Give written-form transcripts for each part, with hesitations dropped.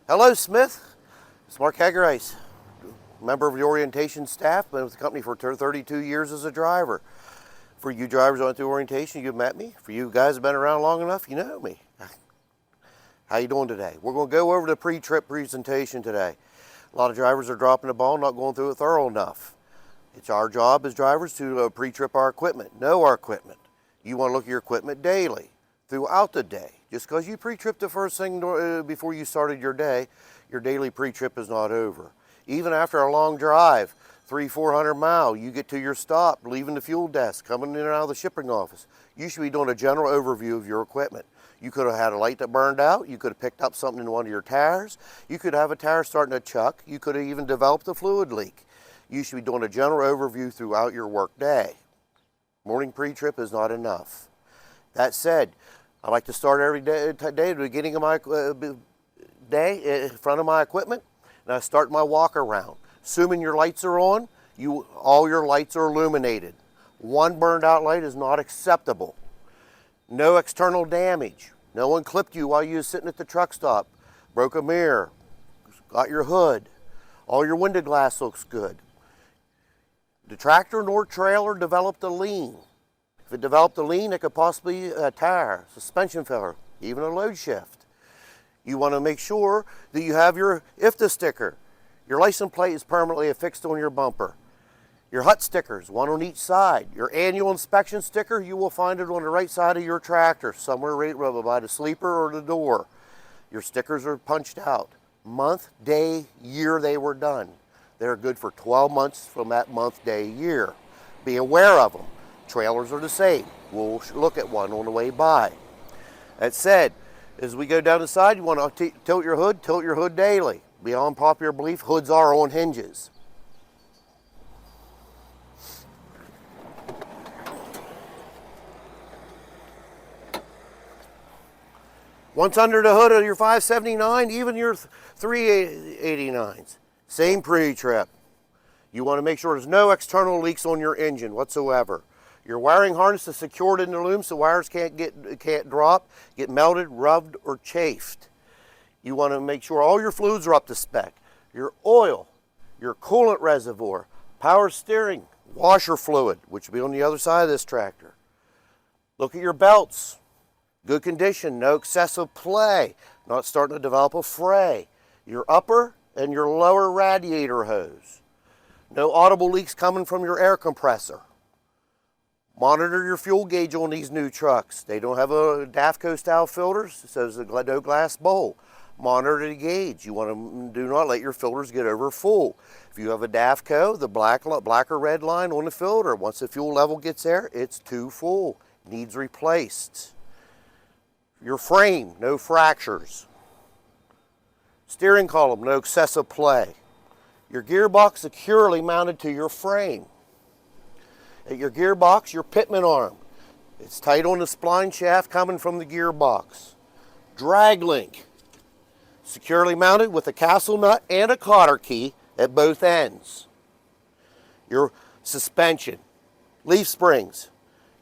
Hello, Smith. It's Mark Hagerice, member of the orientation staff, been with the company for 32 years as a driver. For you drivers who went through orientation, you've met me. For you guys who have been around long enough, you know me. How you doing today? We're going to go over the pre-trip presentation today. A lot of drivers are dropping the ball, not going through it thorough enough. It's our job as drivers to pre-trip our equipment, know our equipment. You want to look at your equipment daily, throughout the day. Just because you pre-tripped the first thing before you started your day, your daily pre-trip is not over. Even after a long drive, 300-400 miles, you get to your stop, leaving the fuel desk, coming in and out of the shipping office. You should be doing a general overview of your equipment. You could have had a light that burned out. You could have picked up something in one of your tires. You could have a tire starting to chuck. You could have even developed a fluid leak. You should be doing a general overview throughout your work day. Morning pre-trip is not enough. That said, I like to start every day at the beginning of my day in front of my equipment, and I start my walk around. Assuming your lights are on, all your lights are illuminated. One burned out light is not acceptable. No external damage. No one clipped you while you were sitting at the truck stop, broke a mirror, got your hood. All your window glass looks good. The tractor nor trailer developed a lean. If it developed a lean, it could possibly be a tire, suspension failure, even a load shift. You want to make sure that you have your IFTA sticker. Your license plate is permanently affixed on your bumper. Your HUT stickers, one on each side. Your annual inspection sticker, you will find it on the right side of your tractor, somewhere right by the sleeper or the door. Your stickers are punched out. Month, day, year they were done. They're good for 12 months from that month, day, year. Be aware of them. Trailers are the same. We'll look at one on the way by. That said, as we go down the side, you want to tilt your hood daily. Beyond popular belief, hoods are on hinges. Once under the hood of your 579, even your 389s, same pre-trip. You want to make sure there's no external leaks on your engine whatsoever. Your wiring harness is secured in the loom so wires can't drop, get melted, rubbed, or chafed. You want to make sure all your fluids are up to spec. Your oil, your coolant reservoir, power steering, washer fluid, which will be on the other side of this tractor. Look at your belts. Good condition, no excessive play, not starting to develop a fray. Your upper and your lower radiator hose. No audible leaks coming from your air compressor. Monitor your fuel gauge on these new trucks. They don't have a DAFCO style filters, so there's no glass bowl. Monitor the gauge. You want to do not let your filters get over full. If you have a DAFCO, the black or red line on the filter, once the fuel level gets there, it's too full. Needs replaced. Your frame, no fractures. Steering column, no excessive play. Your gearbox securely mounted to your frame. At your gearbox, your pitman arm. It's tight on the spline shaft coming from the gearbox. Drag link. Securely mounted with a castle nut and a cotter key at both ends. Your suspension. Leaf springs.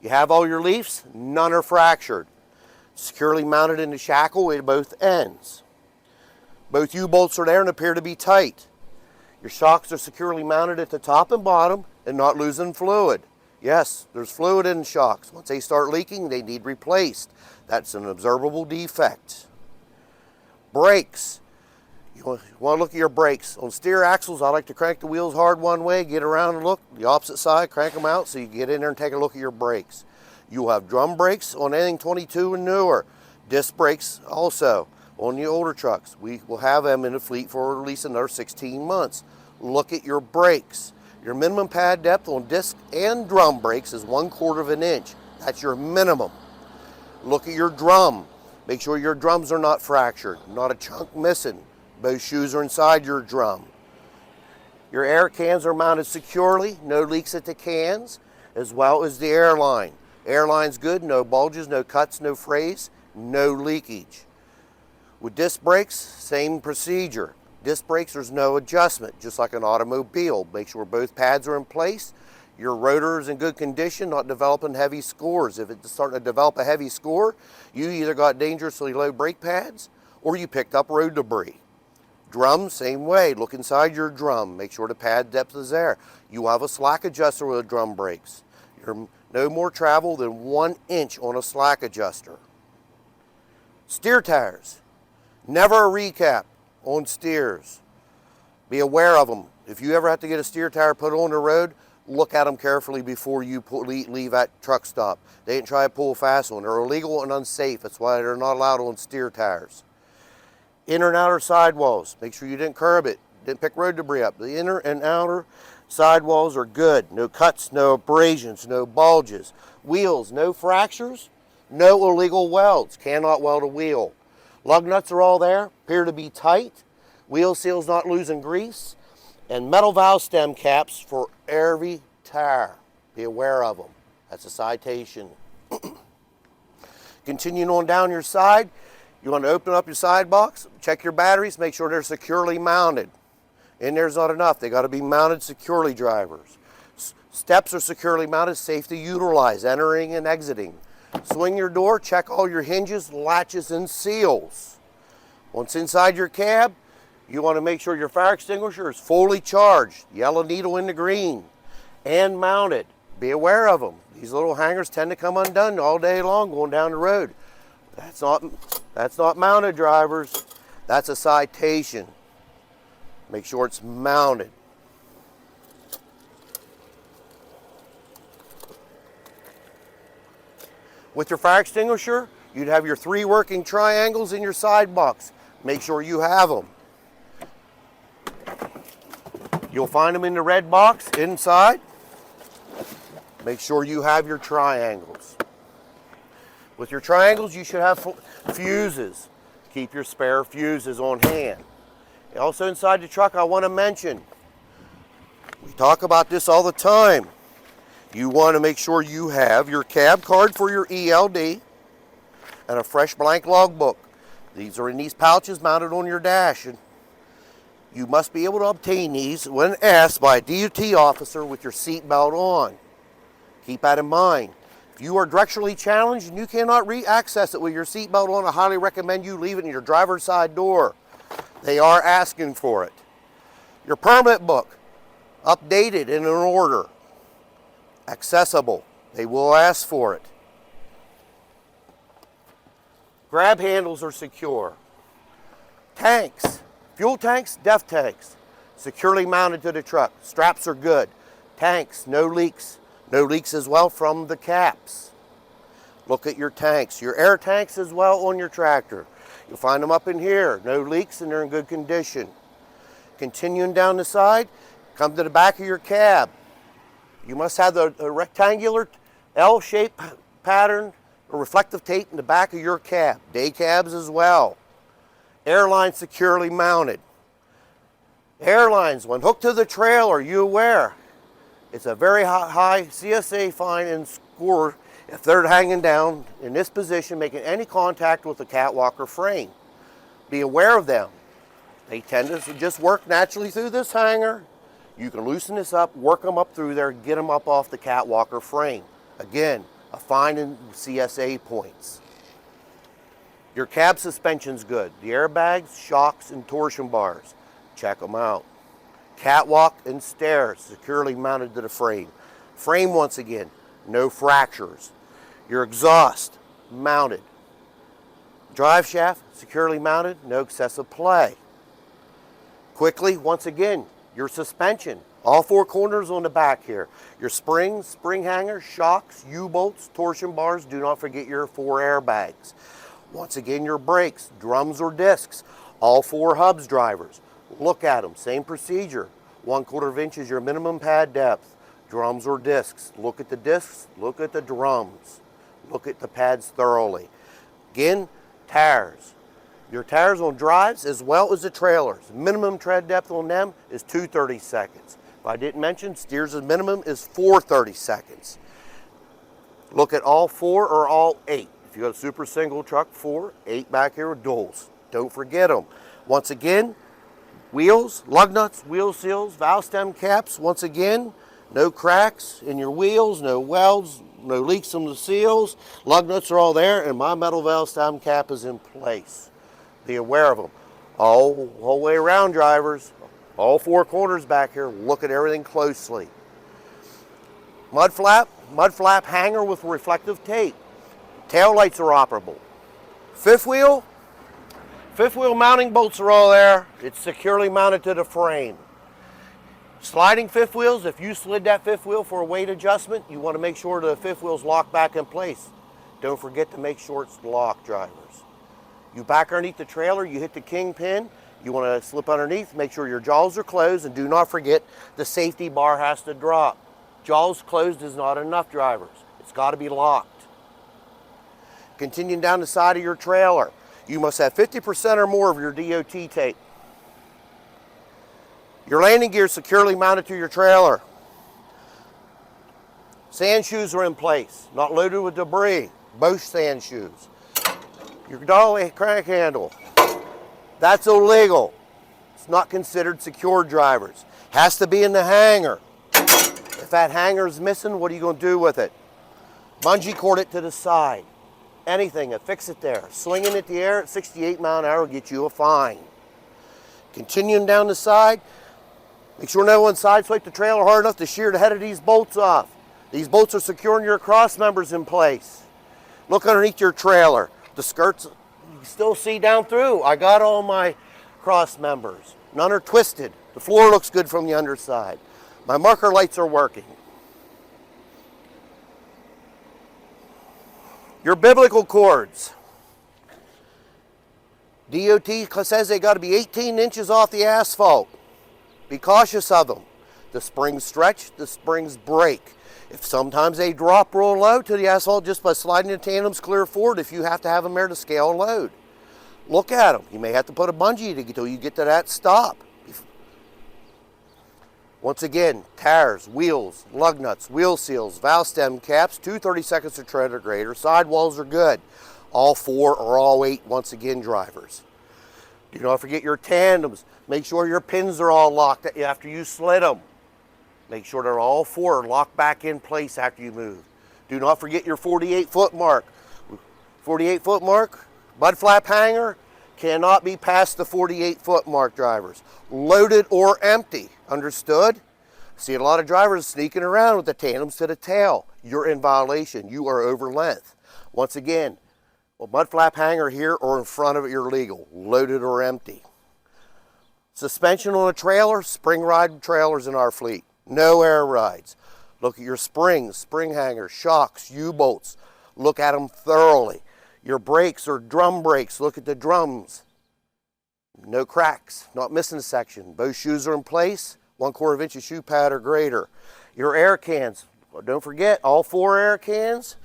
You have all your leaves, none are fractured. Securely mounted in the shackle at both ends. Both U-bolts are there and appear to be tight. Your shocks are securely mounted at the top and bottom and not losing fluid. Yes, there's fluid in the shocks. Once they start leaking, they need replaced. That's an observable defect. Brakes. You want to look at your brakes. On steer axles, I like to crank the wheels hard one way, get around and look the opposite side, crank them out so you get in there and take a look at your brakes. You'll have drum brakes on anything 22 and newer. Disc brakes also on the older trucks. We will have them in the fleet for at least another 16 months. Look at your brakes. Your minimum pad depth on disc and drum brakes is 1/4 of an inch. That's your minimum. Look at your drum. Make sure your drums are not fractured, not a chunk missing. Both shoes are inside your drum. Your air cans are mounted securely, no leaks at the cans, as well as the air line. Airline's good, no bulges, no cuts, no frays, no leakage. With disc brakes, same procedure. Disc brakes, there's no adjustment, just like an automobile. Make sure both pads are in place. Your rotor is in good condition, not developing heavy scores. If it's starting to develop a heavy score, you either got dangerously low brake pads or you picked up road debris. Drum, same way. Look inside your drum. Make sure the pad depth is there. You have a slack adjuster with the drum brakes. You're no more travel than 1 inch on a slack adjuster. Steer tires. Never a recap on steers. Be aware of them. If you ever have to get a steer tire put on the road, look at them carefully before you leave that truck stop. They didn't try to pull fast on. They're illegal and unsafe. That's why they're not allowed on steer tires. Inner and outer sidewalls. Make sure you didn't curb it. Didn't pick road debris up. The inner and outer sidewalls are good. No cuts, no abrasions, no bulges. Wheels, no fractures, no illegal welds. Cannot weld a wheel. Lug nuts are all there. Appear to be tight. Wheel seals not losing grease. And metal valve stem caps for every tire. Be aware of them. That's a citation. Continuing on down your side, you want to open up your side box, check your batteries, make sure they're securely mounted. In there's not enough. They got to be mounted securely, drivers. Steps are securely mounted, safe to utilize, entering and exiting. Swing your door, check all your hinges, latches, and seals. Once inside your cab, you want to make sure your fire extinguisher is fully charged, yellow needle in the green, and mounted. Be aware of them. These little hangers tend to come undone all day long going down the road. That's not mounted, drivers. That's a citation. Make sure it's mounted. With your fire extinguisher, you'd have your 3 working triangles in your side box. Make sure you have them. You'll find them in the red box inside. Make sure you have your triangles. With your triangles, you should have fuses. Keep your spare fuses on hand. Also inside the truck, I want to mention, we talk about this all the time. You want to make sure you have your cab card for your ELD and a fresh blank logbook. These are in these pouches mounted on your dash. And you must be able to obtain these when asked by a DOT officer with your seatbelt on. Keep that in mind. If you are directionally challenged and you cannot access it with your seatbelt on, I highly recommend you leave it in your driver's side door. They are asking for it. Your permit book, updated and in order. Accessible. They will ask for it. Grab handles are secure. Tanks. Fuel tanks, DEF tanks, securely mounted to the truck. Straps are good. Tanks, no leaks. No leaks as well from the caps. Look at your tanks. Your air tanks as well on your tractor. You'll find them up in here. No leaks and they're in good condition. Continuing down the side, come to the back of your cab. You must have the rectangular L-shaped pattern or reflective tape in the back of your cab. Day cabs as well. Airline securely mounted. Airlines, when hooked to the trailer, you aware, it's a very high CSA fine and score if they're hanging down in this position, making any contact with the catwalk or frame. Be aware of them. They tend to just work naturally through this hanger. You can loosen this up, work them up through there, get them up off the catwalk or frame. Again, a fine in CSA points. Your cab suspension's good. The airbags, shocks, and torsion bars. Check them out. Catwalk and stairs securely mounted to the frame. Frame, once again, no fractures. Your exhaust, mounted. Drive shaft, securely mounted, no excessive play. Quickly, once again, your suspension. All 4 corners on the back here. Your springs, spring hangers, shocks, U-bolts, torsion bars. Do not forget your 4 airbags. Once again, your brakes, drums or discs. All 4 hubs, drivers. Look at them, same procedure. 1/4 inch is your minimum pad depth. Drums or discs. Look at the discs, look at the drums. Look at the pads thoroughly. Again, tires. Your tires on drives as well as the trailers. Minimum tread depth on them is 2 30-seconds. If I didn't mention, steers' minimum is 4 30-seconds. Look at all 4 or all 8. If you got a super single truck, 4, 8 back here with duals. Don't forget them. Once again, wheels, lug nuts, wheel seals, valve stem caps. Once again, No cracks in your wheels, no welds, no leaks in the seals. Lug nuts are all there, and my metal valve stem cap is in place. Be aware of them. Whole way around, drivers. All four corners back here, look at everything closely. Mud flap hanger with reflective tape. Tail lights are operable. Fifth wheel mounting bolts are all there. It's securely mounted to the frame. Sliding fifth wheels, if you slid that fifth wheel for a weight adjustment, you want to make sure the fifth wheel's locked back in place. Don't forget to make sure it's locked, drivers. You back underneath the trailer, you hit the kingpin, you want to slip underneath, make sure your jaws are closed, and do not forget the safety bar has to drop. Jaws closed is not enough, drivers. It's got to be locked. Continuing down the side of your trailer, you must have 50% or more of your DOT tape. Your landing gear securely mounted to your trailer. Sand shoes are in place, not loaded with debris. Both sand shoes. Your dolly crank handle, that's illegal. It's not considered secured, drivers. Has to be in the hanger. If that hanger is missing, what are you going to do with it? Bungee cord it to the side. Anything, affix it there. Swinging it in the air at 68 miles an hour will get you a fine. Continuing down the side, make sure no one sideswipe the trailer hard enough to shear the head of these bolts off. These bolts are securing your cross members in place. Look underneath your trailer. The skirts, you can still see down through. I got all my cross members. None are twisted. The floor looks good from the underside. My marker lights are working. Your biblical cords. DOT says they got to be 18 inches off the asphalt. Be cautious of them. The springs stretch, the springs break. If sometimes they drop real low to the asphalt just by sliding the tandems clear forward if you have to have them there to scale a load. Look at them. You may have to put a bungee until you get to that stop. Once again, tires, wheels, lug nuts, wheel seals, valve stem caps, 2 30-seconds to tread or greater. Sidewalls are good. All 4 or all 8, once again, drivers. Do not forget your tandems. Make sure your pins are all locked after you slid them. Make sure they're all 4 locked back in place after you move. Do not forget your 48-foot mark. 48-foot mark, mud flap hanger, cannot be past the 48-foot mark, drivers. Loaded or empty, understood? See a lot of drivers sneaking around with the tandems to the tail. You're in violation. You are over length. Once again, a mud flap hanger here or in front of it, you're legal. Loaded or empty. Suspension on a trailer, spring ride trailers in our fleet. No air rides. Look at your springs, spring hangers, shocks, U-bolts. Look at them thoroughly. Your brakes are drum brakes. Look at the drums. No cracks, not missing a section. Both shoes are in place, 1/4 inch shoe pad or greater. Your air cans, don't forget, all 4 air cans,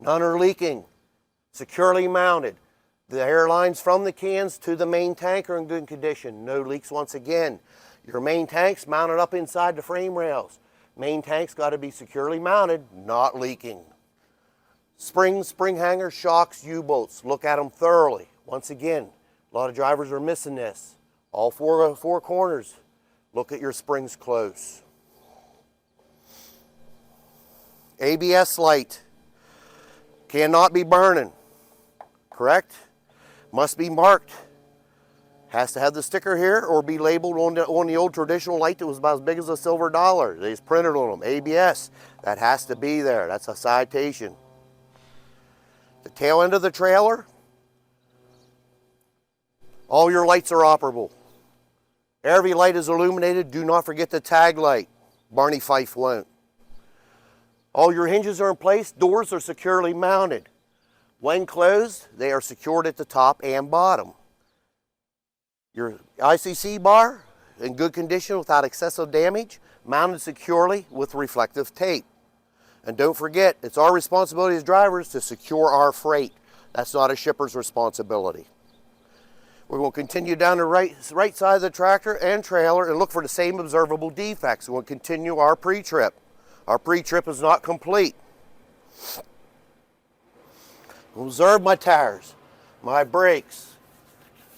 none are leaking. Securely mounted. The air lines from the cans to the main tank are in good condition. No leaks once again. Your main tank's mounted up inside the frame rails. Main tank's got to be securely mounted, not leaking. Springs, spring hangers, shocks, U-bolts. Look at them thoroughly. Once again, a lot of drivers are missing this. All 4 corners. Look at your springs close. ABS light. Cannot be burning. Correct? Must be marked. Has to have the sticker here or be labeled on the old traditional light that was about as big as a silver dollar. They just printed on them. ABS. That has to be there. That's a citation. The tail end of the trailer. All your lights are operable. Every light is illuminated. Do not forget the tag light. Barney Fife won't. All your hinges are in place. Doors are securely mounted. When closed, they are secured at the top and bottom. Your ICC bar, in good condition without excessive damage, mounted securely with reflective tape. And don't forget, it's our responsibility as drivers to secure our freight. That's not a shipper's responsibility. We're going to continue down the right side of the tractor and trailer and look for the same observable defects. We'll continue our pre-trip. Our pre-trip is not complete. Observe my tires, my brakes,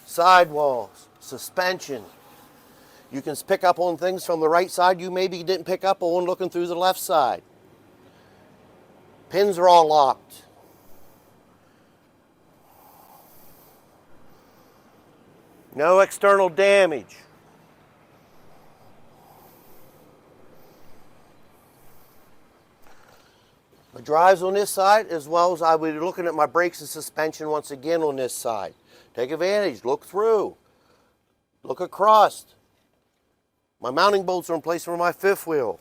sidewalls, suspension. You can pick up on things from the right side you maybe didn't pick up on looking through the left side. Pins are all locked. No external damage. My drives on this side, as well as I will be looking at my brakes and suspension once again on this side. Take advantage, look through, look across. My mounting bolts are in place for my fifth wheel.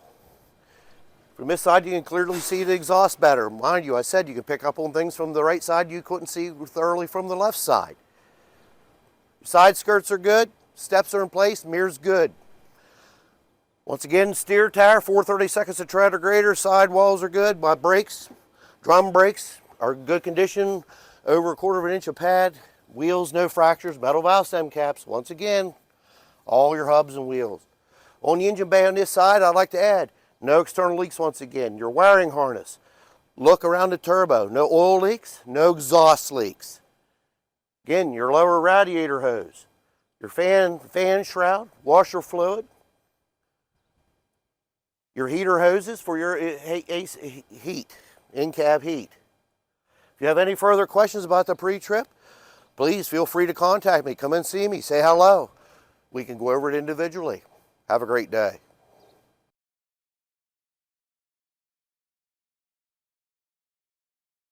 From this side, you can clearly see the exhaust better. Mind you, I said you can pick up on things from the right side you couldn't see thoroughly from the left side. Side skirts are good, steps are in place, mirror's good. Once again, steer tire, 4/32 of tread or greater, sidewalls are good. My brakes, drum brakes are in good condition, over 1/4 of an inch of pad, wheels, no fractures, metal valve stem caps. Once again, all your hubs and wheels. On the engine bay on this side, I'd like to add, no external leaks once again. Your wiring harness, look around the turbo, no oil leaks, no exhaust leaks. Again, your lower radiator hose, your fan shroud, washer fluid, your heater hoses for your heat, in-cab heat. If you have any further questions about the pre-trip, please feel free to contact me. Come and see me, say hello. We can go over it individually. Have a great day.